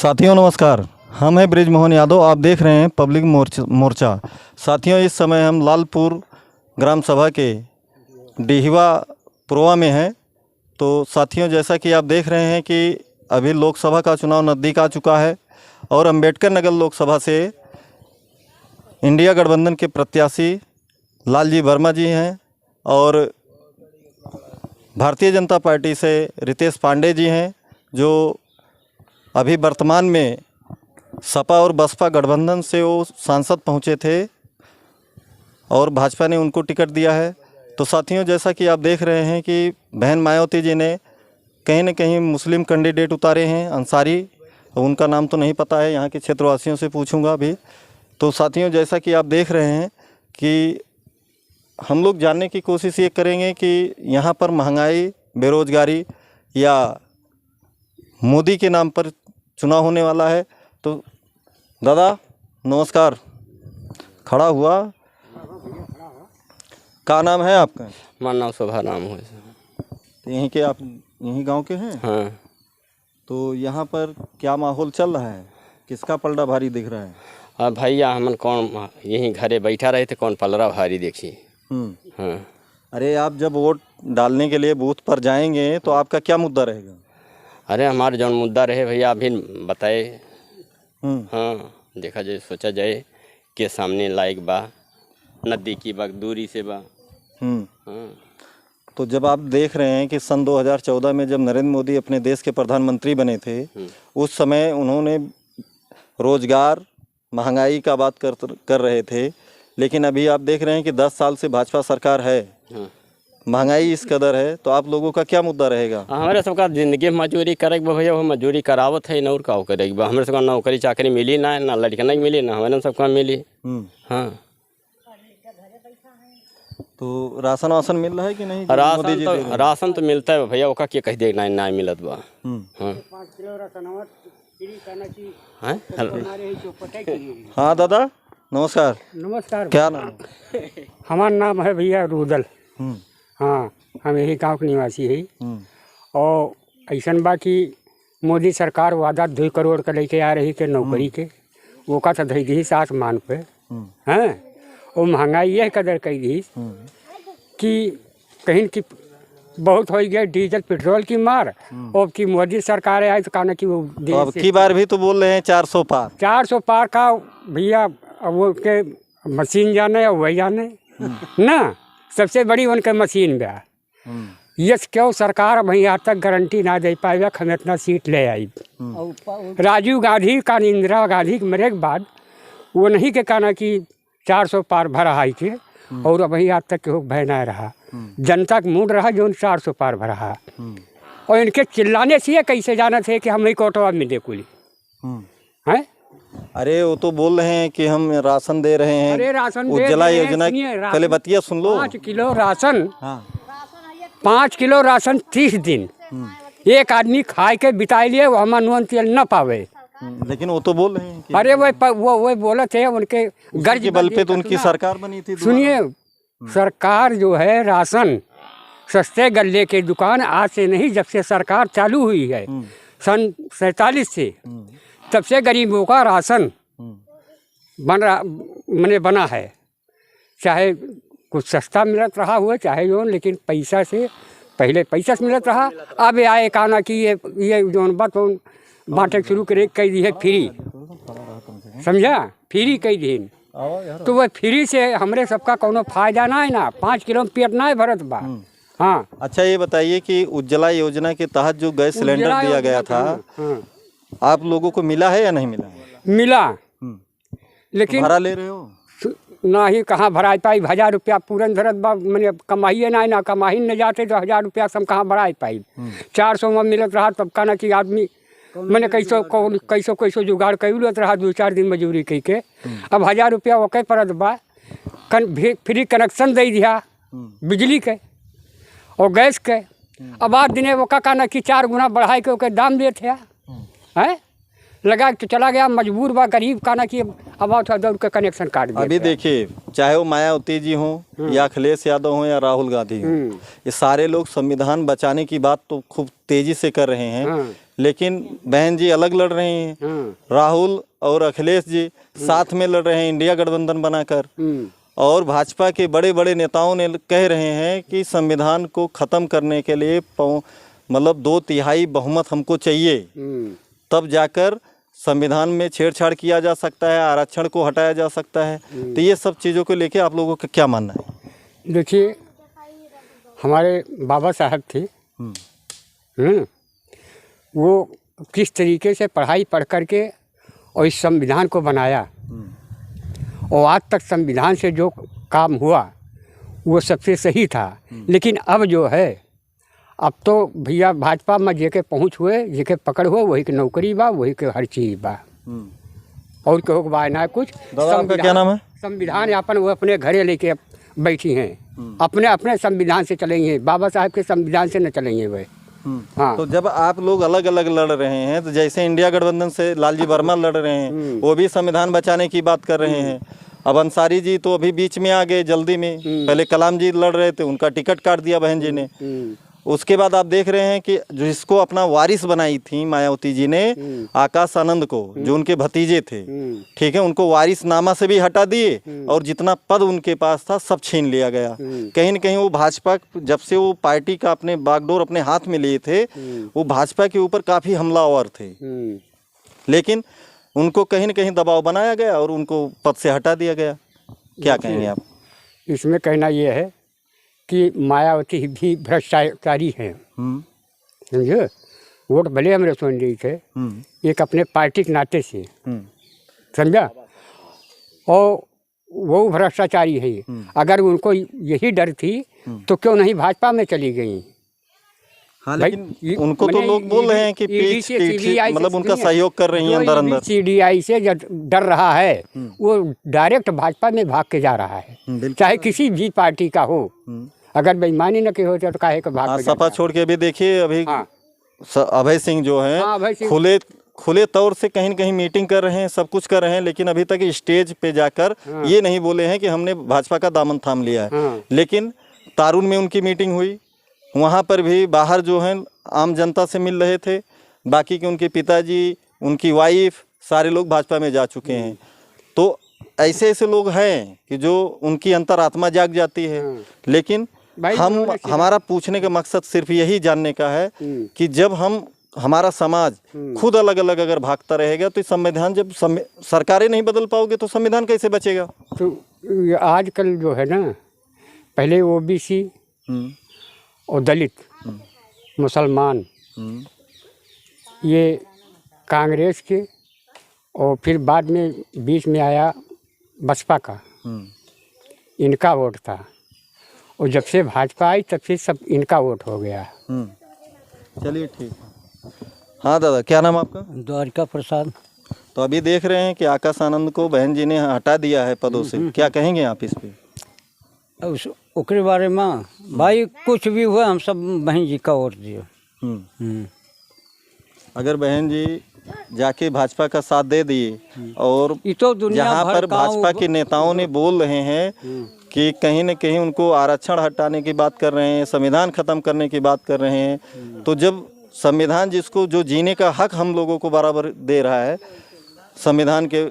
साथियों नमस्कार, हम हैं ब्रिजमोहन यादव। आप देख रहे हैं पब्लिक मोर्चा। साथियों इस समय हम लालपुर ग्राम सभा के डिहवा पुरवा में हैं। तो साथियों जैसा कि आप देख रहे हैं कि अभी लोकसभा का चुनाव नज़दीक आ चुका है और अंबेडकर नगर लोकसभा से इंडिया गठबंधन के प्रत्याशी लालजी वर्मा जी हैं और भारतीय जनता पार्टी से रितेश पांडे जी हैं, जो अभी वर्तमान में सपा और बसपा गठबंधन से वो सांसद पहुंचे थे और भाजपा ने उनको टिकट दिया है। तो साथियों जैसा कि आप देख रहे हैं कि बहन मायावती जी ने कहीं न कहीं मुस्लिम कैंडिडेट उतारे हैं, अंसारी, उनका नाम तो नहीं पता है, यहाँ के क्षेत्रवासियों से पूछूंगा अभी। तो साथियों जैसा कि आप देख रहे हैं कि हम लोग जानने की कोशिश ये करेंगे कि यहाँ पर महंगाई, बेरोजगारी या मोदी के नाम पर चुनाव होने वाला है। तो दादा नमस्कार, खड़ा हुआ, क्या नाम है आपका? हमारा नाम शोभा नाम है। तो यहीं के आप यहीं गांव के हैं? हाँ। तो यहाँ पर क्या माहौल चल रहा है, किसका पलड़ा भारी दिख रहा है? अब भैया हमन कौन यहीं घरे बैठा रहे थे, कौन पलड़ा भारी देखी। हाँ। अरे आप जब वोट डालने के लिए बूथ पर जाएंगे तो आपका क्या मुद्दा रहेगा? अरे हमारे जौन मुद्दा रहे भैया अभी बताए। हाँ, देखा जाए, सोचा जाए के सामने लायक बा, नज़दीकी बा, दूरी से बा। हाँ। तो जब आप देख रहे हैं कि सन 2014 में जब नरेंद्र मोदी अपने देश के प्रधानमंत्री बने थे, उस समय उन्होंने रोजगार, महंगाई का बात कर रहे थे, लेकिन अभी आप देख रहे हैं कि 10 साल से भाजपा सरकार है, महंगाई इस कदर है, तो आप लोगों का क्या मुद्दा रहेगा? हमारे सबका जिंदगी में मजदूरी करे भैया, वो मजदूरी करावत है न, और का करेगी। हमारे सबका नौकरी चाकरी मिली ना लड़का नहीं मिली ना हमारे सबका मिली। हाँ। तो राशन वासन मिल रहा है कि नहीं? राशन तो मिलता है भैया, ओका क्या कह दे ना मिलत बा। हाँ दादा नमस्कार। नमस्कार। क्या नाम? हमारा नाम है भैया रूदल। हाँ, हम यही गांव के निवासी है। और ऐसा बा कि मोदी सरकार वादा 2 करोड़ का लेके आ रही के नौकरी के, वो का तो धई दी आसमान पे। हैं और महंगाई यह कदर कही दी कि कहीं की बहुत हो गया डीजल पेट्रोल की मार। और कि मोदी सरकार आई तो कहना कि वो अब की बार भी तो बोल रहे हैं 400 पार। 400 पार का भैया, वो के मशीन जाने और वही जाने ना, सबसे बड़ी उनके मशीन बा। ये क्यों सरकार अब यहाँ तक गारंटी ना दे पाएगा हम इतना सीट ले आई। राजीव गांधी का, इंदिरा गांधी के मरे के बाद वो नहीं के कहना कि 400 पार भरा है के, और अब यहाँ तक के भय ना रहा, जनता का मूड रहा जो 400 पार भरा है। और इनके चिल्लाने से ये कैसे जाना थे कि हम ही कोटवा में दे कुली हैं। अरे वो तो बोल रहे हैं कि हम राशन दे रहे हैं। अरे राशन उज्ज्वला योजना, पहले बतिया सुन लो। 5 किलो राशन। हाँ। 5 किलो राशन 30 दिन एक आदमी खाए के बिताए लिए, वो हम अनुमान तेल न पावे। लेकिन वो तो बोल रहे हैं कि अरे वो बोले थे उनके गर्ज के बल पे तो उनकी सरकार बनी थी। सुनिए, सरकार जो है राशन सस्ते गल्ले के दुकान आज से नहीं, जब से सरकार चालू हुई है सन 47 से, तब से गरीबों का राशन बना है। चाहे कुछ सस्ता मिलत रहा हुआ चाहे जो, लेकिन पैसा से पहले पैसा से मिलत रहा। अब आए कहना कि ये जो बात बांटे शुरू करे कह दी है फ्री, समझा, फ्री कह दी। तो वह फ्री से हमरे सबका कोनो फायदा ना है ना, 5 किलो पेट ना है भरत बा। हाँ। अच्छा ये बताइए कि उज्ज्वला योजना के तहत जो गैस सिलेंडर दिया गया था, आप लोगों को मिला है या नहीं मिला है? मिला, लेकिन भाड़ा ले रहे हो ना ही कहाँ भरा पाई। 1000 रुपया पूरन धरत बा, मैंने कमाइए ना कमाही न जाते तो 1000 रुपया से हम कहाँ भरा पाई। 400 में मिलत रहा, तब कहना कि आदमी मैंने कैसो जुगाड़ कैलत रहा, 2-4 दिन मजूरी कह के। अब 1000 रुपया ओके पड़त बा, फ्री कनेक्शन दे दिया बिजली के और गैस के। अब आज दिन वो कहना कि 4 गुना बढ़ाए के ओके दाम देते हैं, लगा तो चला गया, मजबूर बा गरीब कहना कि अब थोड़ा दौड़ के कनेक्शन काट दिया। अभी देखिए, चाहे वो मायावती जी हों या अखिलेश यादव हों या राहुल गांधी हों, ये सारे लोग संविधान बचाने की बात तो खूब तेजी से कर रहे हैं, लेकिन बहन जी अलग लड़ रही हैं। राहुल और अखिलेश जी साथ में लड़ रहे हैं इंडिया गठबंधन बनाकर। और भाजपा के बड़े बड़े नेताओं ने कह रहे हैं कि संविधान को ख़त्म करने के लिए मतलब 2/3 बहुमत हमको चाहिए, तब जाकर संविधान में छेड़छाड़ किया जा सकता है, आरक्षण को हटाया जा सकता है। तो ये सब चीज़ों को लेके आप लोगों का क्या मानना है? देखिए, हमारे बाबा साहब थे, वो किस तरीके से पढ़ाई पढ़ करके और इस संविधान को बनाया, और आज तक संविधान से जो काम हुआ वो सबसे सही था। लेकिन अब जो है, अब तो भैया भाजपा में जेके पहुँच हुए, जेके पकड़ हुए, वही के नौकरी बा, वही के हर चीज़ बा, और कहो बा ना कुछ। आपका क्या नाम है? संविधान अपन वो अपने घरे लेके बैठी हैं, अपने अपने संविधान से चलेंगे, बाबा साहब के संविधान से न चलेंगे वे। हाँ। तो जब आप लोग अलग अलग लड़ रहे हैं, तो जैसे इंडिया गठबंधन से लालजी वर्मा लड़ रहे हैं, वो भी संविधान बचाने की बात कर रहे हैं। अब अंसारी जी तो अभी बीच में आ गए जल्दी में, पहले कलाम जी लड़ रहे थे, उनका टिकट काट दिया बहन जी ने। उसके बाद आप देख रहे हैं कि जिसको अपना वारिस बनाई थी मायावती जी ने, आकाश आनंद को, जो उनके भतीजे थे, ठीक है, उनको वारिसनामा से भी हटा दिए और जितना पद उनके पास था सब छीन लिया गया। कहीं न कहीं वो भाजपा, जब से वो पार्टी का अपने बागडोर अपने हाथ में लिए थे, वो भाजपा के ऊपर काफ़ी हमलावर थे, लेकिन उनको कहीं न कहीं दबाव बनाया गया और उनको पद से हटा दिया गया। क्या कहेंगे आप? इसमें कहना ये है कि मायावती भी भ्रष्टाचारी हैं, समझे। वोट भले हमरे सुन रही थे, एक अपने पार्टी के नाते से, समझा, और वो भ्रष्टाचारी है। अगर उनको यही डर थी तो क्यों नहीं भाजपा में चली गई? हाँ, लेकिन उनको तो लोग बोल रहे हैं कि मतलब उनका सहयोग कर रही हैं अंदर अंदर। CDI से जब डर रहा है, वो डायरेक्ट भाजपा में भाग के जा रहा है, चाहे किसी भी पार्टी का हो। अगर बेईमानी न के हो तो काहे का भाग? सपा छोड़ के भी देखिए, अभी अभय सिंह जो है खुले तौर से कहीं न कहीं मीटिंग कर रहे हैं, सब कुछ कर रहे हैं, लेकिन अभी तक स्टेज पे जाकर ये नहीं बोले हैं कि हमने भाजपा का दामन थाम लिया है। लेकिन तारुन में उनकी मीटिंग हुई, वहाँ पर भी बाहर जो है आम जनता से मिल रहे थे। बाकी के उनके पिताजी, उनकी वाइफ, सारे लोग भाजपा में जा चुके हैं। तो ऐसे ऐसे लोग हैं कि जो उनकी अंतरात्मा जाग जाती है। लेकिन हमारा पूछने का मकसद सिर्फ यही जानने का है कि जब हमारा समाज खुद अलग अलग अगर भागता रहेगा तो संविधान, जब सरकारें नहीं बदल पाओगे तो संविधान कैसे बचेगा? तो आजकल जो है ना, पहले OBC और दलित, मुसलमान, ये कांग्रेस के, और फिर बाद में बीच में आया बसपा का, इनका वोट था। और जब से भाजपा आई तब से सब इनका वोट हो गया। चलिए ठीक है। हाँ दादा, क्या नाम आपका? द्वारिका प्रसाद। तो अभी देख रहे हैं कि आकाश आनंद को बहन जी ने हटा दिया है पदों से, क्या कहेंगे आप इस पे? ओकरे बारे में भाई कुछ भी हुआ, हम सब बहन जी का वोट दिए। अगर बहन जी जाके भाजपा का साथ दे दिए, और तो जहाँ पर भाजपा के नेताओं ने बोल रहे हैं कि कहीं न कहीं उनको आरक्षण हटाने की बात कर रहे हैं, संविधान खत्म करने की बात कर रहे हैं, तो जब संविधान जिसको जो जीने का हक हम लोगों को बराबर दे रहा है संविधान के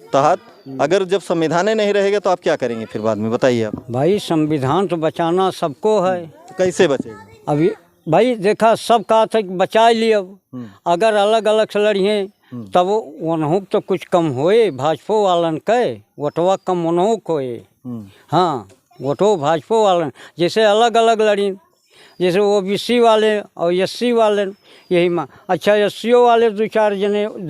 तहत, अगर जब संविधान नहीं रहेगा तो आप क्या करेंगे फिर बाद में, बताइए आप? भाई संविधान तो बचाना सबको है, तो कैसे बचेगा? अभी भाई देखा सब कहा था कि बचा लिए, अब अगर अलग अलग से लड़िए तब उन्हों तो कुछ कम होए, भाजपा वालन के वोटवा कम उन्हों को होए। हाँ, वोटो भाजपा वालन, जैसे अलग अलग लड़ी, जैसे OBC वाले और SC वाले, यही माँ। अच्छा, SC वाले दो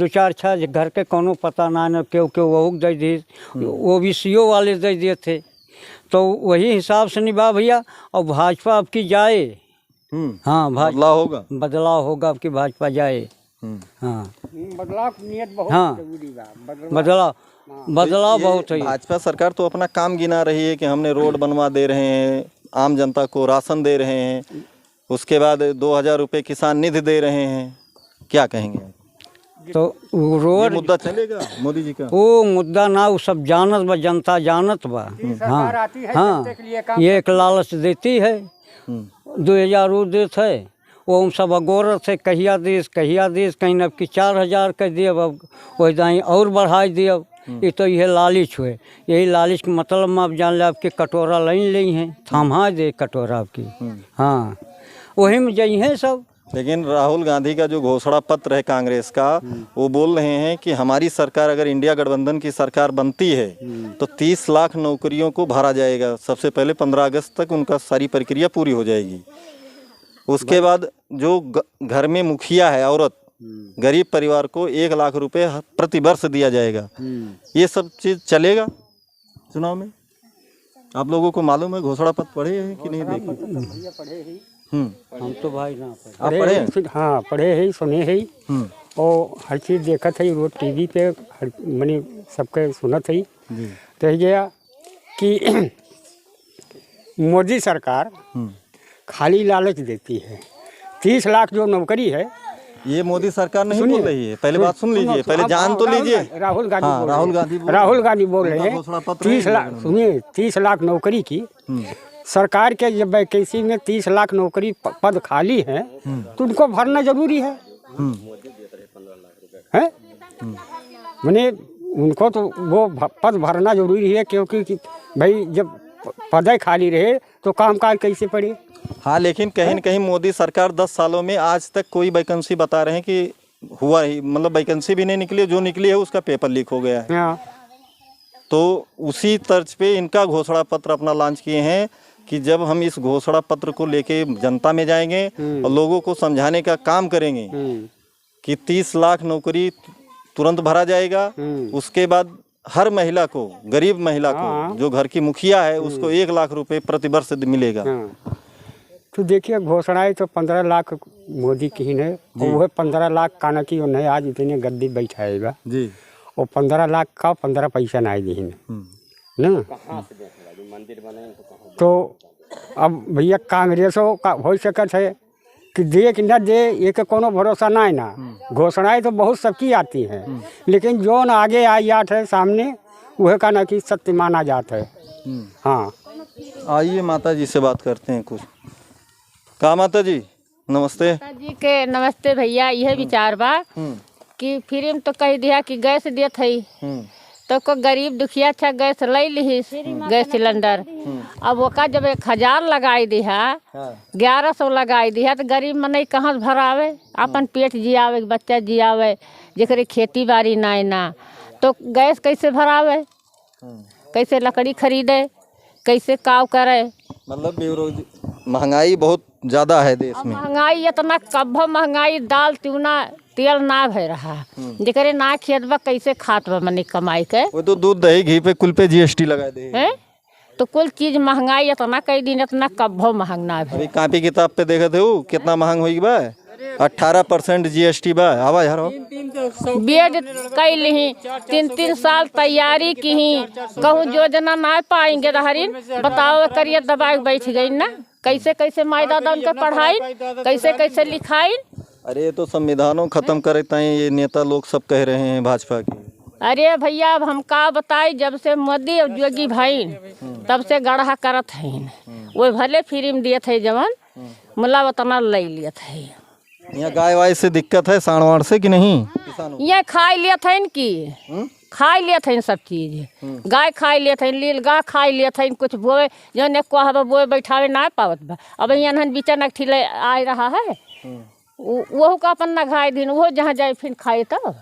चार छः घर के कोनो पता ना न क्यों वो दे दिए, OBC वाले दे दिए थे। तो वही हिसाब से निभा भैया। और भाजपा अब की जाए, हाँ, बदलाव होगा अब की भाजपा जाए। हाँ, बदलाव नियत बहुत, हाँ, बदलाव बहुत है। भाजपा सरकार तो अपना काम गिना रही है कि हमने रोड बनवा दे रहे हैं, आम जनता को राशन दे रहे हैं, उसके बाद 2000 रुपये किसान निधि दे रहे हैं, क्या कहेंगे? तो रोड मुद्दा चलेगा मोदी जी का? वो मुद्दा ना, वो सब जानत बा, जनता जानत बा। हाँ, ये एक लालच देती है, 2000 वो देते है, वो सब अगोरत से कहिया देश कहीं अब कि 4000 कर दिए, अब वही दाई और बढ़ाई दिए। ये तो यह लालच हुए, यही लालच के मतलब में आप जान ले आपके कटोरा लाइन ली हैं, थमा दे कटोरा आपकी। हाँ, वही में जई हैं सब। लेकिन राहुल गांधी का जो घोषणा पत्र है कांग्रेस का, वो बोल रहे हैं कि हमारी सरकार अगर इंडिया गठबंधन की सरकार बनती है तो 30 लाख नौकरियों को भरा जाएगा। सबसे पहले 15 अगस्त तक उनका सारी प्रक्रिया पूरी हो जाएगी। उसके बाद जो घर में मुखिया है औरत, गरीब परिवार को 1 लाख रुपए प्रति वर्ष दिया जाएगा। ये सब चीज़ चलेगा चुनाव में। आप लोगों को मालूम है, घोषणा पत्र पढ़े हैं कि नहीं देखे? हम तो भाई ना आप पढ़े हैं? हाँ, पढ़े है, सुने है, और हर चीज़ देखत है, रोज टीवी पे मैंने सबके सुनत है। तो ये कि मोदी सरकार खाली लालच देती है। 30 लाख जो नौकरी है, ये मोदी सरकार नहीं बोल रही है, पहले बात सुन लीजिए, पहले जान तो लीजिए। राहुल गांधी हाँ, राहुल गांधी बोल रहे हैं घोषणा पत्र 30 लाख, सुनिए, 30 लाख नौकरी की सरकार के जब वैकेंसी में 30 लाख नौकरी पद खाली है तो उनको भरना जरूरी है। हैं? मैंने उनको तो वो पद भरना जरूरी है, क्योंकि भाई जब पद खाली रहे तो काम काज कैसे पड़े। हाँ, लेकिन कहीं न कहीं मोदी सरकार 10 सालों में आज तक कोई वैकेंसी बता रहे हैं कि हुआ ही, मतलब वैकेंसी भी नहीं निकली, जो निकली है उसका पेपर लीक हो गया है। तो उसी तर्ज पे इनका घोषणा पत्र अपना लॉन्च किए हैं कि जब हम इस घोषणा पत्र को लेके जनता में जाएंगे और लोगों को समझाने का काम करेंगे कि 30 लाख नौकरी तुरंत भरा जाएगा। उसके बाद हर महिला को, गरीब महिला को, जो घर की मुखिया है, उसको 1 लाख रुपए प्रति वर्ष मिलेगा। तो देखिए, घोषणाएं तो 15 लाख मोदी की ही है, और वह 15 लाख काना की उन्हें आज इतने गद्दी बैठाएगा जी, और 15 लाख का 15 पैसा ना दी ना। तो अब भैया कांग्रेसों का हो सकत है कि दे कि न दे, ये का कोनो भरोसा ना है ना। घोषणाएं तो बहुत सबकी आती हैं, लेकिन जो न आगे आई जात है सामने, वह का ना कि सत्य माना जाता है। हाँ, आइए माता जी से बात करते हैं कुछ। का माता जी नमस्ते। माता जी के नमस्ते भैया। यह विचार बा कि फ्री में तो कह दिया कि गैस देत है, तो को गरीब दुखिया अच्छा गैस ले ली, गैस सिलेंडर। अब ओका जब 1000 लगाई दिया, 1100 लगाई दिया, तो गरीब मन कहाँ से भरावे, अपन पेट जियावे, बच्चा जियावे, जेकरे खेती बाड़ी ना, तो गैस कैसे भरावे, कैसे लकड़ी खरीदे, कैसे काव करे। मतलब महंगाई बहुत ज़्यादा है देश में। महंगाई इतना कब्बो महंगाई, दाल तिउना तेल ना भय रहा, जेकरे ना खेत बा कैसे खात बा मनी कमाई के। वो तो दूध दही घी पे कुल पे GST लगा दे है, तो कुल चीज महंगाई इतना कई दिन इतना कब्बो महंग ना भय। अभी कापी किताब पे देखा थे कितना महंग हुई बा, 18% GST बा। आवाज हरो बेड कई ली, 3-3 साल तैयारी की ही, कहूँ योजना ना पाएंगे हरिन, बताओ करिए दबाई बैठ गई ना। कैसे कैसे माई दादा उनके पढ़ाई, कैसे कैसे लिखाई। अरे ये तो संविधानों खत्म करे ताई ये नेता लोग सब कह रहे हैं भाजपा के। अरे भैया, अब हम का बताई, जब से मोदी और योगी भाई तब से गढ़ा करत है, वो भले फ्री में दिए थे जवन, मुला उतना ले लिए थे। यहाँ गाय वाय से दिक्कत है, साढ़ वाड़ से कि नहीं? ये खाई लिए थे कि खाई लिए थे सब चीज, गाय खाई लिए थे, लील गा खाई लिए थे, कुछ बोए जो ने को बोए बैठावे ना पावत बा। अब यहाँ बीचा नकठी ले आ रहा है, वो का अपन नघाई दिन, वो जहाँ जाए फिर खाए तब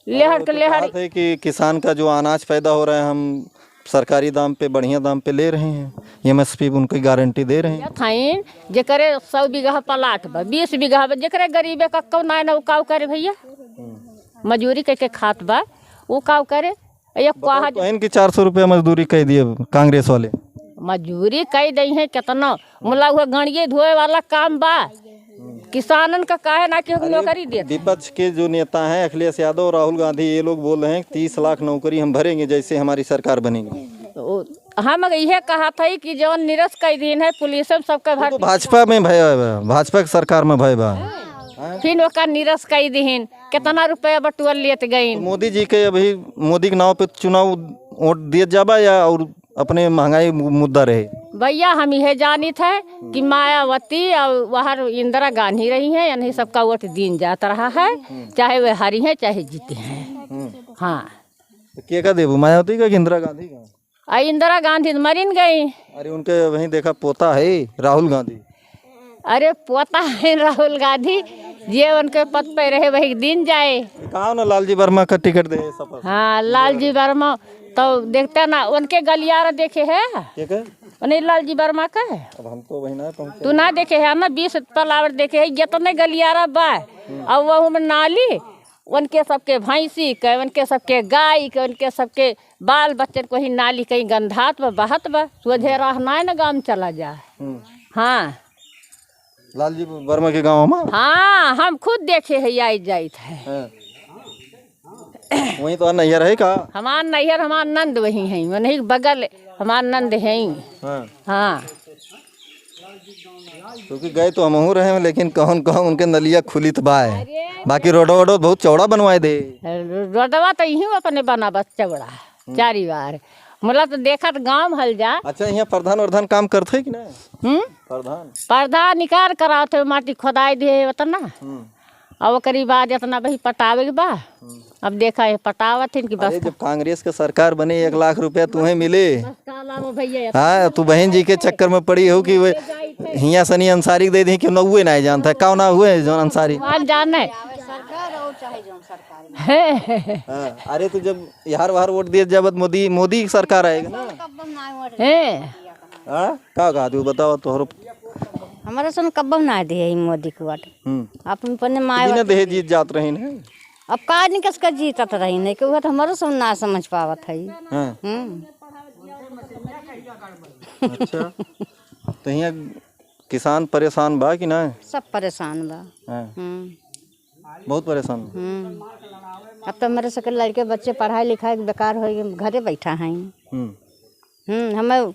लेहर के लेहर है कि किसान का जो अनाज पैदा हो रहा है हम सरकारी दाम पे, बढ़िया दाम पे ले रहे हैं, MSP उनकी गारंटी दे रहे हैं। थाइन जेकरे 100 बीघा प्लाट बा, 20 बीघा बा, जेकरे गरीबे का कौ ना वो काव करे भैया, मजूरी करके खात बा, वो काव करे। तो इनकी 400 रुपया मजदूरी कह दिए कांग्रेस वाले। मजूरी कह दी है कितना, मुला हुआ गणिये धोए वाला काम बा, किसानन का काहे ना कि नौकरी दे। विपक्ष के जो नेता हैं अखिलेश यादव और राहुल गांधी, ये लोग बोल रहे हैं 30 लाख नौकरी हम भरेंगे जैसे हमारी सरकार बनेगी। हम यह कहा था कि जो निरस्त कई दिन है पुलिस में सबका भर, तो भाजपा में भय, भाजपा की सरकार में भय बा, फिर ओका निरस्त कई दिन कितना रुपया बटुअल लेत गई। मोदी जी के अभी मोदी के नाव पे चुनाव वोट दिए जाबा या और अपने महंगाई मुद्दा रहे? भैया हम यह जानी थे कि मायावती और वहाँ इंदिरा गांधी रही हैं, यानी सबका वोट दिन जाता रहा है, चाहे वे हारी हैं चाहे जीते हैं। हाँ, तो क्या का देबू, मायावती का कि इंदिरा गांधी का? इंदिरा गांधी तो मरीन गई। अरे उनके वहीं देखा पोता है राहुल गांधी। अरे पोता है राहुल गांधी, ये उनके पद पे रहे वही दिन जाए। कहा ना लालजी वर्मा का टिकट दे सपा। हाँ, लालजी वर्मा तो देखते ना, उनके गलियारा देखे है नहीं लालजी वर्मा का? अब हम तो वही ना पहुंचे। तू ना देखे है ना, 20 पलावर देखे है, जितने गलियारा बा और वह में नाली, उनके सबके भैंसी के, उनके सबके गाय के, उनके सबके बाल बच्चन को ही नाली कहीं गंधात बा बहत बा, सोझे रहना ना गाँव चला जाए। हाँ, लालजी वर्मा के गाँव में। हाँ, हम खुद देखे है, आई जाइत है। वहीं तो नैहर है का? हमार नैहर हमार नंद वही है, वही बगल हमार नंद है। हाँ, क्योंकि गए तो हम रहे हैं, लेकिन कौन कौन उनके नलिया खुली तो बाय, बाकी रोडो वोडो बहुत चौड़ा बनवाए दे। रोडवा तो यही अपने बना बस चौड़ा 4 बार, मतलब तो देखा तो गाँव हल जा। अच्छा, यहाँ प्रधान काम करते कि ना? प्रधान निकाल कराते माटी खोदाई दे उतना, और ओकरी बाद इतना वही पटावे के बा। अब देखा है पटावत है कि बस। जब कांग्रेस के सरकार बने 1 लाख रुपया तुम्हें मिले, भैया हाँ, तू बहन जी के चक्कर में पड़ी हो कि हिया सनी अंसारी दे दी कि न हुए ना जानता है का ना हुए जो अंसारी जाने। अरे तो जब यार बाहर वोट दिए जब मोदी की सरकार आएगा ना, का कहा तू बताओ तो हमारा सुन कब ना दिए मोदी को वोट, अपन पन्ने माय दे जीत जात रही ना। अब का नहीं कस का जीतत रही नहीं, कि तो हमारा सुन ना समझ पावत है। अच्छा, तो यहाँ किसान परेशान बा कि ना? सब परेशान बा। बहुत परेशान। अब तो हमारे सबके लड़के बच्चे पढ़ाई लिखाई बेकार हो गए, घरे बैठा हैं। हमें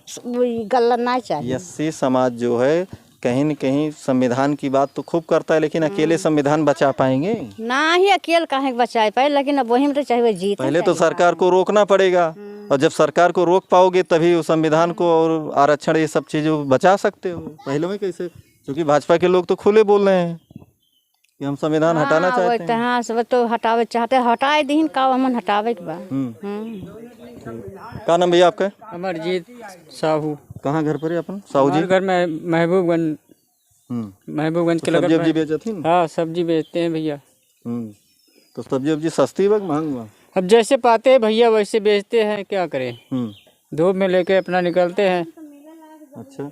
गलत ना चाहिए। एससी समाज जो है कहीं न कहीं संविधान की बात तो खूब करता है, लेकिन अकेले संविधान बचा पाएंगे ना? ही अकेले कहाँ बचा पाए, लेकिन अब वही में तो चाहिए जीत। पहले तो सरकार को रोकना पड़ेगा, और जब सरकार को रोक पाओगे तभी उस संविधान को और आरक्षण ये सब चीज़ों बचा सकते हो। पहले में कैसे? क्योंकि भाजपा के लोग तो खुले बोल रहे हैं कि हम संविधान हटाना चाहते हैं। हाँ, सब तो हटावे चाहते, हटाए दीन का हमन हटावे के बा। क्या नाम भैया आपका? अमरजीत साहू। कहाँ घर पर है अपन? साहू जी घर में महबूबगंज। महबूबगंज के सब्जी वब्जी बेचती? हाँ, सब्जी बेचते हैं भैया। तो सब्जी वब्जी सस्ती व महंगी? अब जैसे पाते हैं भैया वैसे बेचते हैं, क्या करें। धूप में लेके अपना निकलते हैं। अच्छा,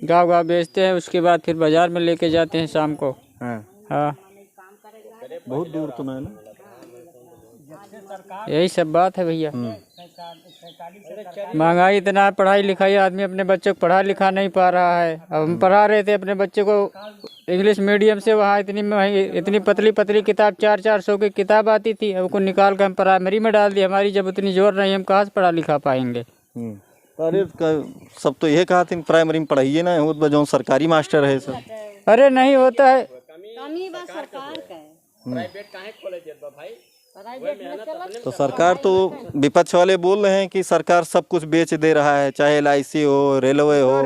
गाँव बेचते हैं, उसके बाद फिर बाजार में लेके जाते हैं शाम को। हाँ, बहुत दूर तो मैं ना, यही सब बात है भैया। महंगाई इतना है, पढ़ाई लिखाई आदमी अपने बच्चों को पढ़ा लिखा नहीं पा रहा है। अब हम पढ़ा रहे थे अपने बच्चे को इंग्लिश मीडियम से, वहाँ इतनी महंगी, इतनी पतली पतली किताब 400-400 की किताब आती थी, अब को निकाल कर हम प्राइमरी में डाल दी। हमारी जब उतनी जोर नहीं, हम कहाँ से पढ़ा लिखा पाएंगे। अरे सब तो यह कहा थी प्राइमरी में पढ़ाइए ना, हो जो सरकारी मास्टर है सब। अरे नहीं होता है, तो सरकार तो विपक्ष वाले बोल रहे हैं कि सरकार सब कुछ बेच दे रहा है, चाहे LIC हो, रेलवे हो,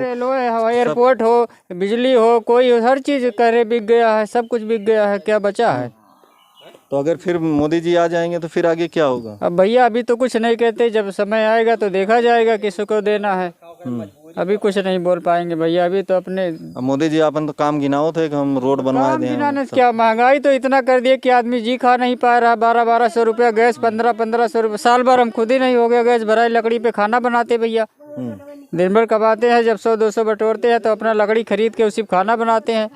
हवाई एयरपोर्ट हो, बिजली हो, कोई हर चीज करे बिक गया है, सब कुछ बिक गया है, क्या बचा है। तो अगर फिर मोदी जी आ जाएंगे तो फिर आगे क्या होगा? अब भैया अभी तो कुछ नहीं कहते, जब समय आएगा तो देखा जाएगा किसको देना है। अभी कुछ नहीं बोल पाएंगे भैया, अभी तो अपने। मोदी जी अपन तो काम गिनाओ थे कि हम रोड बनवा दें। क्या महंगाई तो इतना कर दिया कि आदमी जी खा नहीं पा रहा। 1200-1200 रुपया गैस, 1500-1500 रुपया। साल भर हम खुद ही नहीं हो गया गैस भराई, लकड़ी पे खाना बनाते भैया। दिन भर कमाते हैं, जब 100-200 बटोरते हैं तो अपना लकड़ी खरीद के उसी खाना बनाते हैं।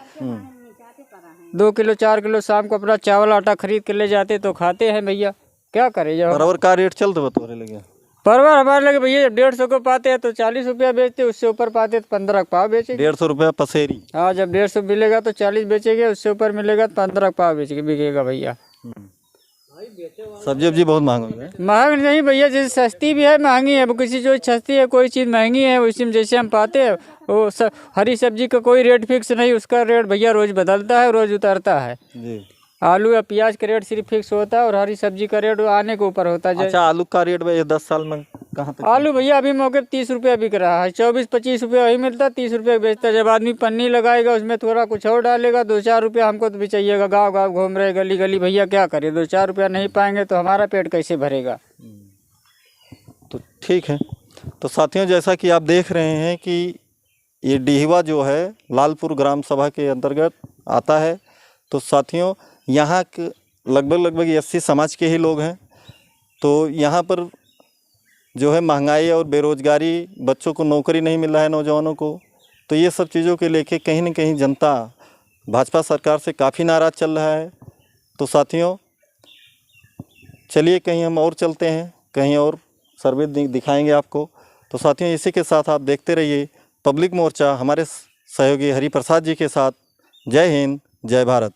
2 किलो 4 किलो शाम को अपना चावल आटा खरीद के ले जाते तो खाते हैं भैया, क्या करें। जब परवर का रेट चलते बतौरे लगे, परवर हमारे लगे भैया, जब 150 को पाते हैं तो 40 रुपया बेचते, उससे ऊपर पाते तो 15 पाव बेचेंगे। 150 रुपया पसेरी। हाँ, जब 150 मिलेगा तो 40 बेचेंगे, उससे ऊपर मिलेगा तो 15 पाव बेचेंगे, बिकेगा भैया। सब्जी वब्जी बहुत महंगा है। महंग नहीं भैया, जैसे सस्ती भी है महंगी है। किसी चीज़ सस्ती है, कोई चीज़ महंगी है, उसी में जैसे हम पाते हैं वो हरी सब्जी का कोई रेट फिक्स नहीं, उसका रेट भैया रोज बदलता है, रोज उतरता है जी। आलू या प्याज का रेट सिर्फ फिक्स होता है, और हरी सब्जी का रेट आने के ऊपर होता है। अच्छा, आलू का रेट भाई 10 साल में कहाँ तक? आलू भैया अभी मौके पे 30 रुपया बिक रहा है, 24-25 रुपया वही मिलता है, 30 रुपया बेचता है। जब आदमी पन्नी लगाएगा उसमें थोड़ा कुछ और डालेगा, 2-4 रुपया हमको तो भी चाहिएगा। गाँव गाँव घूम रहे गली गली, भैया क्या करें, 2-4 रुपया नहीं पाएंगे तो हमारा पेट कैसे भरेगा। तो ठीक है। तो साथियों, जैसा कि आप देख रहे हैं कि ये डिहवा जो है लालपुर ग्राम सभा के अंतर्गत आता है। तो साथियों, यहाँ के लगभग 80 समाज के ही लोग हैं। तो यहाँ पर जो है महंगाई और बेरोजगारी, बच्चों को नौकरी नहीं मिल रहा है, नौजवानों को, तो ये सब चीज़ों के लेके कहीं न कहीं जनता भाजपा सरकार से काफ़ी नाराज़ चल रहा है। तो साथियों, चलिए कहीं हम और चलते हैं, कहीं और सर्वे दिखाएंगे आपको। तो साथियों, इसी के साथ आप देखते रहिए पब्लिक मोर्चा हमारे सहयोगी हरिप्रसाद जी के साथ। जय हिंद, जय भारत।